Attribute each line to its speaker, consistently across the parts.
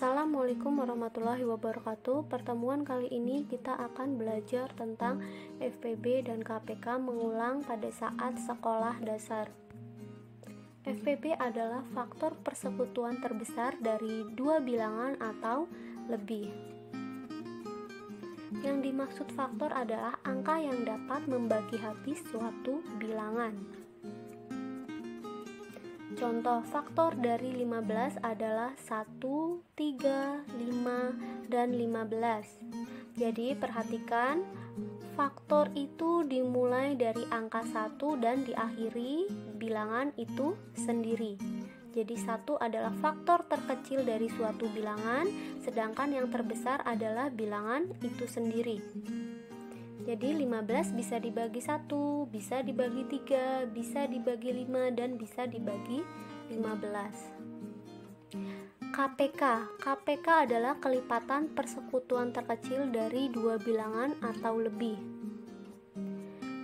Speaker 1: Assalamualaikum warahmatullahi wabarakatuh. Pertemuan kali ini kita akan belajar tentang FPB dan KPK mengulang pada saat sekolah dasar. FPB adalah faktor persekutuan terbesar dari dua bilangan atau lebih. Yang dimaksud faktor adalah angka yang dapat membagi habis suatu bilangan. Contoh faktor dari 15 adalah 1, 3, 5, dan 15. Jadi perhatikan, faktor itu dimulai dari angka 1 dan diakhiri bilangan itu sendiri. Jadi 1 adalah faktor terkecil dari suatu bilangan, sedangkan yang terbesar adalah bilangan itu sendiri. Jadi 15 bisa dibagi 1, bisa dibagi 3, bisa dibagi 5, dan bisa dibagi 15. KPK adalah kelipatan persekutuan terkecil dari dua bilangan atau lebih.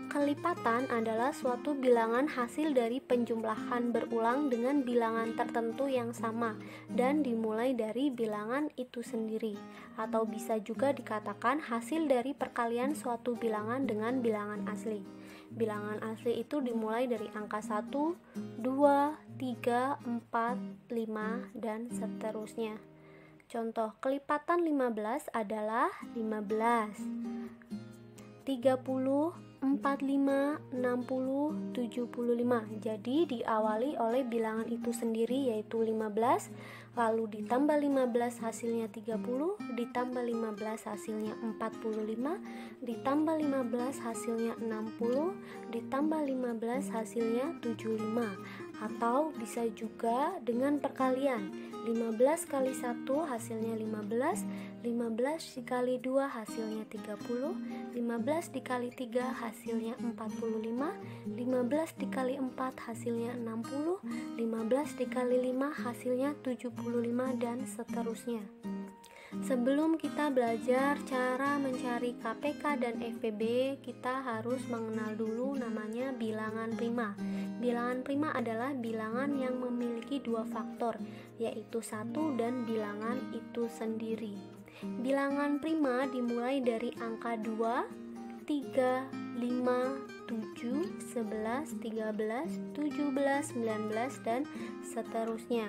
Speaker 1: Kelipatan adalah suatu bilangan hasil dari penjumlahan berulang dengan bilangan tertentu yang sama dan dimulai dari bilangan itu sendiri, atau bisa juga dikatakan hasil dari perkalian suatu bilangan dengan bilangan asli. Bilangan asli itu dimulai dari angka 1, 2, 3, 4, 5, dan seterusnya. Contoh kelipatan 15 adalah 15, 30, 45, 60, 75. Jadi diawali oleh bilangan itu sendiri yaitu 15, lalu ditambah 15 hasilnya 30, ditambah 15 hasilnya 45, ditambah 15 hasilnya 60, ditambah 15 hasilnya 75. Atau bisa juga dengan perkalian, 15 kali 1 hasilnya 15, 15 dikali 2 hasilnya 30, 15 dikali 3 hasilnya 45, 15 dikali 4 hasilnya 60, 15 dikali 5 hasilnya 75, dan seterusnya. Sebelum kita belajar cara mencari KPK dan FPB, kita harus mengenal dulu namanya bilangan prima. Bilangan prima adalah bilangan yang memiliki dua faktor, yaitu 1 dan bilangan itu sendiri. Bilangan prima dimulai dari angka 2, 3, 5, 7, 11, 13, 17, 19, dan seterusnya.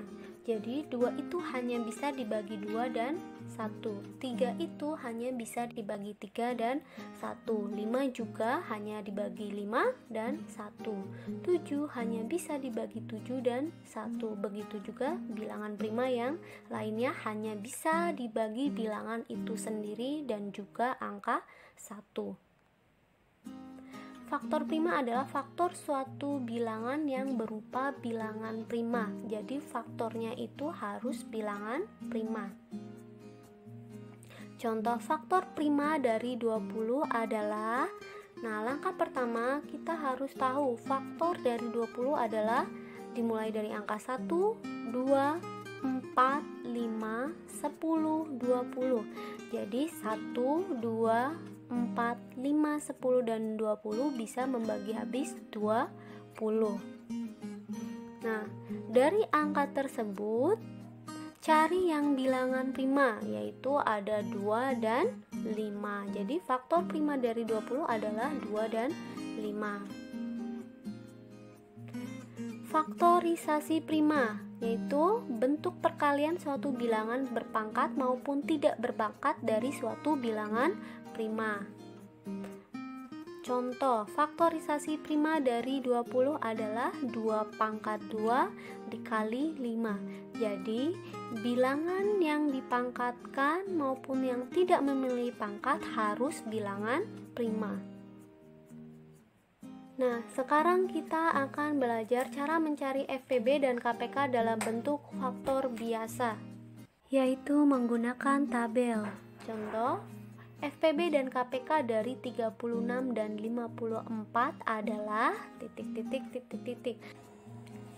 Speaker 1: Jadi 2 itu hanya bisa dibagi 2 dan 1, 3 itu hanya bisa dibagi 3 dan 1, 5 juga hanya dibagi 5 dan 1, 7 hanya bisa dibagi 7 dan 1. Begitu juga bilangan prima yang lainnya hanya bisa dibagi bilangan itu sendiri dan juga angka 1. Faktor prima adalah faktor suatu bilangan yang berupa bilangan prima. Jadi faktornya itu harus bilangan prima. Contoh faktor prima dari 20 adalah, langkah pertama kita harus tahu faktor dari 20 adalah dimulai dari angka 1, 2, 4, 5, 10, 20. Jadi 1, 2, 4, 5, 10, dan 20 bisa membagi habis 20. Nah, dari angka tersebut cari yang bilangan prima, yaitu ada 2 dan 5. Jadi faktor prima dari 20 adalah 2 dan 5. Faktorisasi prima yaitu bentuk perkalian suatu bilangan berpangkat maupun tidak berpangkat dari suatu bilangan prima. Contoh faktorisasi prima dari 20 adalah 2 pangkat 2 dikali 5. Jadi bilangan yang dipangkatkan maupun yang tidak memiliki pangkat harus bilangan prima. Nah, sekarang kita akan belajar cara mencari FPB dan KPK dalam bentuk faktor biasa, yaitu menggunakan tabel. Contoh, FPB dan KPK dari 36 dan 54 adalah titik.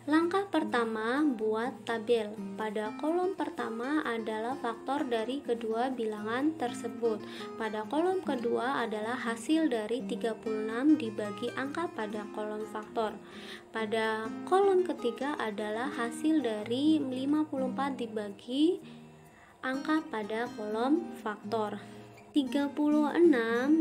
Speaker 1: Langkah pertama, buat tabel. Pada kolom pertama adalah faktor dari kedua bilangan tersebut. Pada kolom kedua adalah hasil dari 36 dibagi angka pada kolom faktor. Pada kolom ketiga adalah hasil dari 54 dibagi angka pada kolom faktor. 36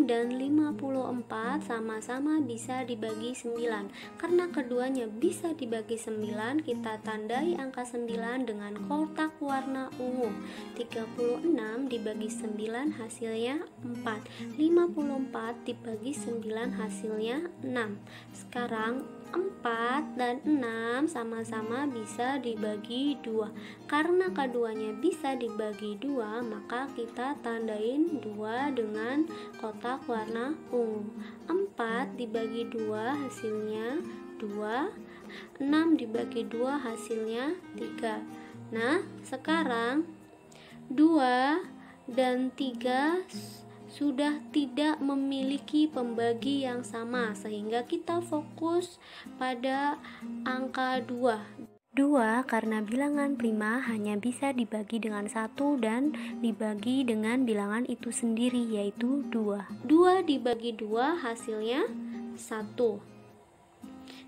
Speaker 1: dan 54 sama-sama bisa dibagi 9. Karena keduanya bisa dibagi 9, kita tandai angka 9 dengan kotak warna ungu. 36 dibagi 9 hasilnya 4. 54 dibagi 9 hasilnya 6. Sekarang 4 dan 6 sama-sama bisa dibagi 2. Karena keduanya bisa dibagi 2, maka kita tandain 2 dengan kotak warna ungu. 4 dibagi 2 hasilnya 2. 6 dibagi 2 hasilnya 3. Nah, sekarang 2 dan 3 sudah tidak memiliki pembagi yang sama, sehingga kita fokus pada angka 2. 2 karena bilangan prima hanya bisa dibagi dengan 1 dan dibagi dengan bilangan itu sendiri, yaitu 2. 2 dibagi 2 hasilnya 1.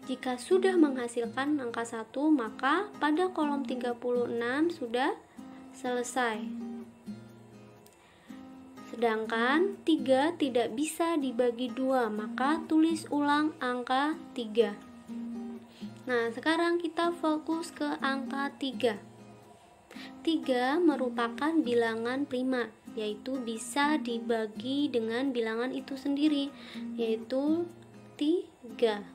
Speaker 1: Jika sudah menghasilkan angka 1, maka pada kolom 36 sudah selesai. Sedangkan 3 tidak bisa dibagi 2, maka tulis ulang angka 3. Nah, sekarang kita fokus ke angka 3. 3 merupakan bilangan prima, yaitu bisa dibagi dengan bilangan itu sendiri, yaitu 3.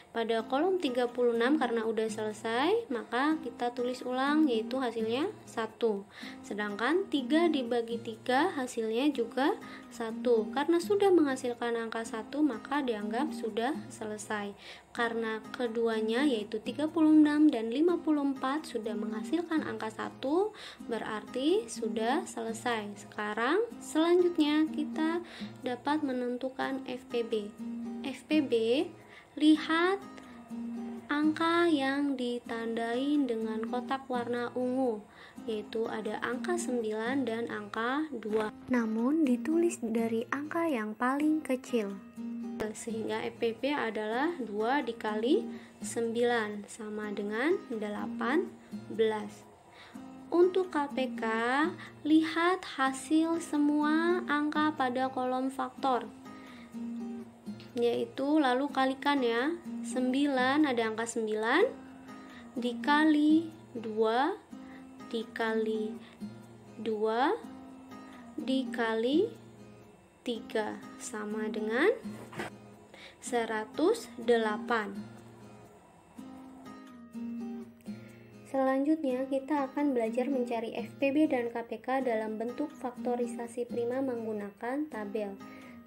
Speaker 1: Pada kolom 36 karena udah selesai, maka kita tulis ulang, yaitu hasilnya 1. Sedangkan 3 dibagi 3 hasilnya juga 1. Karena sudah menghasilkan angka 1, maka dianggap sudah selesai. Karena keduanya yaitu 36 dan 54 sudah menghasilkan angka 1, berarti sudah selesai. Sekarang selanjutnya kita dapat menentukan FPB. FPB, lihat angka yang ditandai dengan kotak warna ungu, yaitu ada angka 9 dan angka 2. Namun ditulis dari angka yang paling kecil, sehingga FPB adalah 2 dikali 9 sama dengan 18. Untuk KPK, lihat hasil semua angka pada kolom faktor, yaitu lalu kalikan ya. 9 ada angka 9 dikali 2 dikali 2 dikali 3 sama dengan 108. Selanjutnya kita akan belajar mencari FPB dan KPK dalam bentuk faktorisasi prima menggunakan tabel.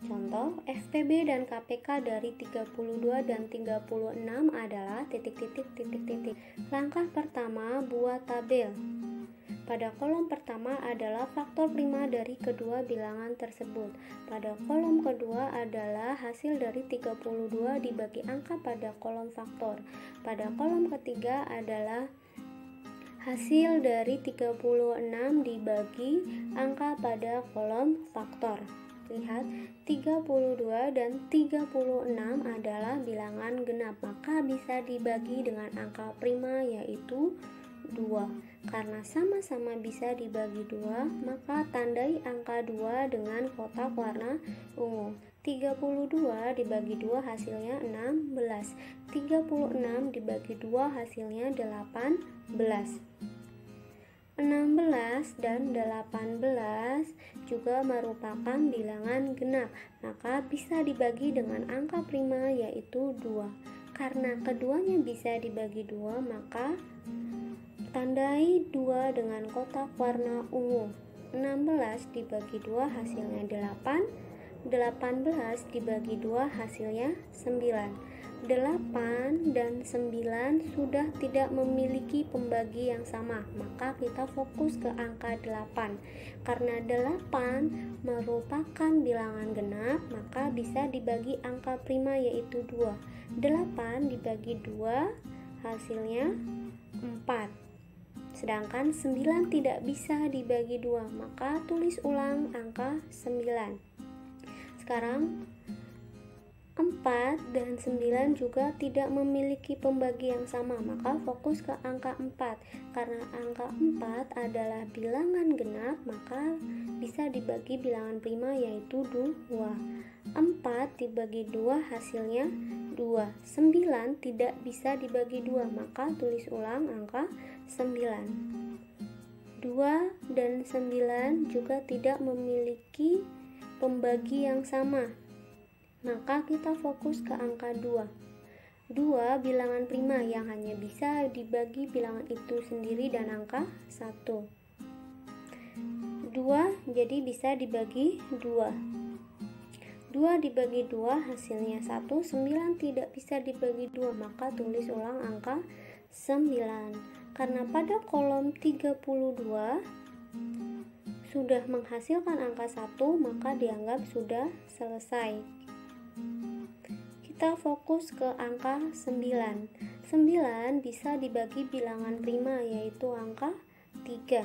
Speaker 1: Contoh, FPB dan KPK dari 32 dan 36 adalah titik-titik. Langkah pertama, buat tabel. Pada kolom pertama adalah faktor prima dari kedua bilangan tersebut. Pada kolom kedua adalah hasil dari 32 dibagi angka pada kolom faktor. Pada kolom ketiga adalah hasil dari 36 dibagi angka pada kolom faktor. Lihat, 32 dan 36 adalah bilangan genap, maka bisa dibagi dengan angka prima yaitu 2. Karena sama-sama bisa dibagi 2, maka tandai angka 2 dengan kotak warna ungu. 32 dibagi 2 hasilnya 16. 36 dibagi 2 hasilnya 18. 16 dan 18 juga merupakan bilangan genap, maka bisa dibagi dengan angka prima yaitu 2. Karena keduanya bisa dibagi 2, maka tandai 2 dengan kotak warna ungu. 16 dibagi 2 hasilnya 8. 18 dibagi 2 hasilnya 9. 8 dan 9 sudah tidak memiliki pembagi yang sama, maka kita fokus ke angka 8. Karena 8 merupakan bilangan genap, maka bisa dibagi angka prima yaitu 2. 8 dibagi 2 hasilnya 4. Sedangkan 9 tidak bisa dibagi 2, maka tulis ulang angka 9. Sekarang 4 dan 9 juga tidak memiliki pembagi yang sama, maka fokus ke angka 4. Karena angka 4 adalah bilangan genap, maka bisa dibagi bilangan prima yaitu 2. 4 dibagi 2 hasilnya 2. 9 tidak bisa dibagi 2, maka tulis ulang angka 9. 2 dan 9 juga tidak memiliki pembagi yang sama, maka kita fokus ke angka 2. 2 bilangan prima yang hanya bisa dibagi bilangan itu sendiri dan angka 1. 2 jadi bisa dibagi 2. 2 dibagi 2 hasilnya 1. 9 tidak bisa dibagi 2, maka tulis ulang angka 9. Karena pada kolom 32 sudah menghasilkan angka 1, maka dianggap sudah selesai. Kita fokus ke angka 9. 9 bisa dibagi bilangan prima yaitu angka 3.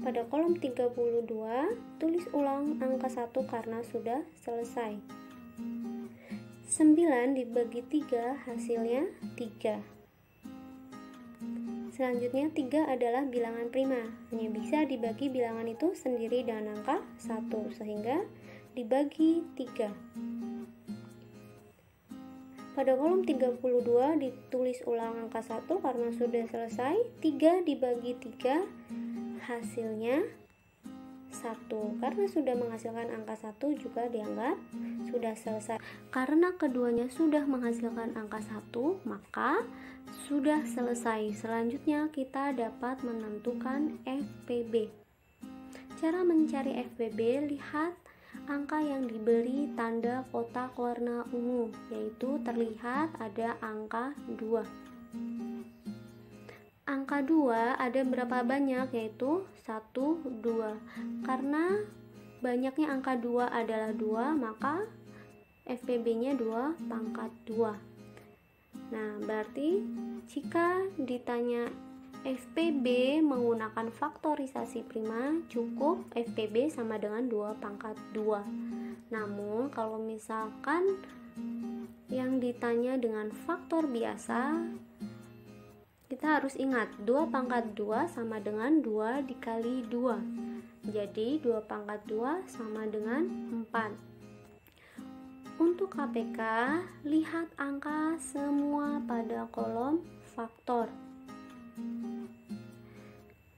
Speaker 1: Pada kolom 32 tulis ulang angka 1 karena sudah selesai. 9 dibagi 3 hasilnya 3. Selanjutnya 3 adalah bilangan prima, hanya bisa dibagi bilangan itu sendiri dengan angka 1, sehingga dibagi 3. Pada kolom 32 ditulis ulang angka 1 karena sudah selesai. 3 dibagi 3 hasilnya 1. Karena sudah menghasilkan angka 1 juga dianggap sudah selesai. Karena keduanya sudah menghasilkan angka 1, maka sudah selesai. Selanjutnya kita dapat menentukan FPB. Cara mencari FPB, lihat angka yang diberi tanda kotak warna ungu, yaitu terlihat ada angka 2. Angka 2 ada berapa banyak, yaitu 1, 2. Karena banyaknya angka 2 adalah 2, maka FPB-nya 2 pangkat 2. Nah, berarti jika ditanya FPB menggunakan faktorisasi prima, cukup FPB sama dengan 2 pangkat 2. Namun kalau misalkan yang ditanya dengan faktor biasa, kita harus ingat 2 pangkat 2 sama dengan 2 dikali 2. Jadi 2 pangkat 2 sama dengan 4. Untuk KPK, lihat angka semua pada kolom faktor.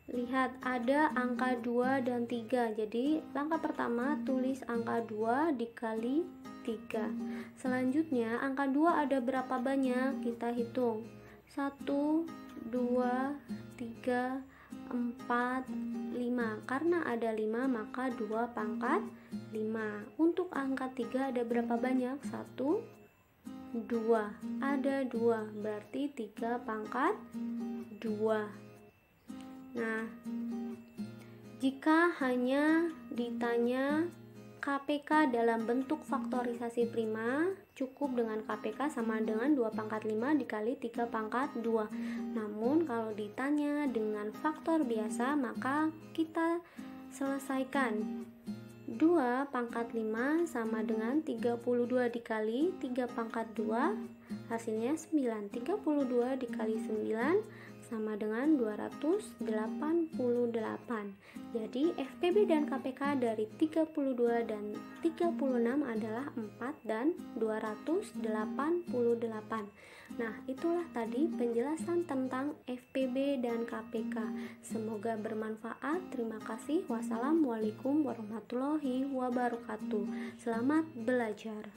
Speaker 1: Lihat ada angka 2 dan 3. Jadi langkah pertama tulis angka 2 dikali 3. Selanjutnya angka 2 ada berapa banyak? Kita hitung. 1, 2, 3, 4, 5. Karena ada 5 maka 2 pangkat 5. Untuk angka 3 ada berapa banyak? 1, 2. Ada 2, berarti 3 pangkat 2. Nah, jika hanya ditanya KPK dalam bentuk faktorisasi prima, cukup dengan KPK sama dengan 2 pangkat 5 dikali 3 pangkat 2. Namun kalau ditanya dengan faktor biasa, maka kita selesaikan. 2 pangkat 5 sama dengan 32 dikali 3 pangkat 2, hasilnya 9. 32 dikali 9 sama dengan 288. Jadi FPB dan KPK dari 32 dan 36 adalah 4 dan 288. Nah, itulah tadi penjelasan tentang FPB dan KPK. Semoga bermanfaat. Terima kasih. Wassalamualaikum warahmatullahi wabarakatuh. Selamat belajar.